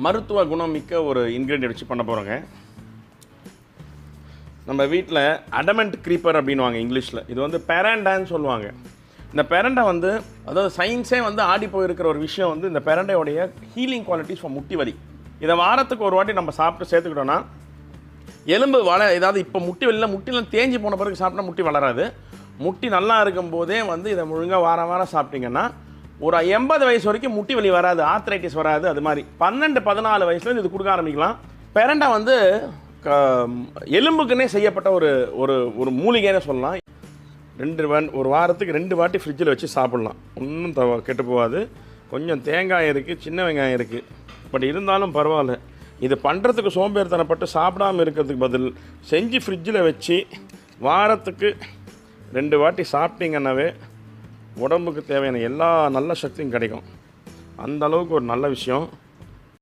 மருத்துவ குணம் மிக்க ஒரு இன்க்ரீடியன்ட் வச்சு பண்ண போகிறோங்க. நம்ம வீட்டில் அடமெண்ட் க்ரீப்பர் அப்படின்வாங்க இங்கிலீஷில். இது வந்து பெரண்டான்னு சொல்லுவாங்க. இந்த பெரண்டை வந்து அதாவது சயின்ஸே வந்து ஆடி போயிருக்கிற ஒரு விஷயம் வந்து இந்த பெரண்டையோடைய ஹீலிங் குவாலிட்டிஸ் ஃபார் முட்டி வலி. இதை வாரத்துக்கு ஒரு வாட்டி நம்ம சாப்பிட்டு சேர்த்துக்கிட்டோன்னா எலும்பு ஏதாவது இப்போ முட்டிலாம் தேஞ்சு போன பிறகு சாப்பிட்டா முட்டி வளராது. முட்டி நல்லா இருக்கும்போதே வந்து இதை முழுங்காக வாரம் சாப்பிட்டிங்கன்னா ஒரு 80 வயசு வரைக்கும் முட்டி வலி வராது, ஆர்த்ரைட்டிஸ் வராது. அது மாதிரி 12-14 வயசுலேருந்து இது கொடுக்க ஆரம்பிக்கலாம். பெரண்டை வந்து எலும்புக்குன்னே செய்யப்பட்ட ஒரு ஒரு ஒரு மூலிகைன்னு சொல்லலாம். ஒரு வாரத்துக்கு 2 வாட்டி ஃப்ரிட்ஜில் வச்சு சாப்பிட்லாம். ஒன்றும் கெட்டு போகாது. கொஞ்சம் தேங்காய் இருக்குது, சின்ன வெங்காயம் இருக்குது. பட் இருந்தாலும் பரவாயில்ல. இது பண்ணுறதுக்கு சோம்பேறித்தனப்பட்டு சாப்பிடாமல் இருக்கிறதுக்கு பதில் செஞ்சு ஃப்ரிட்ஜில் வச்சு வாரத்துக்கு 2 வாட்டி சாப்பிட்டீங்கன்னாவே உடம்புக்கு தேவையான எல்லா நல்ல சக்தியும் கிடைக்கும். அந்த அளவுக்கு ஒரு நல்ல விஷயம்.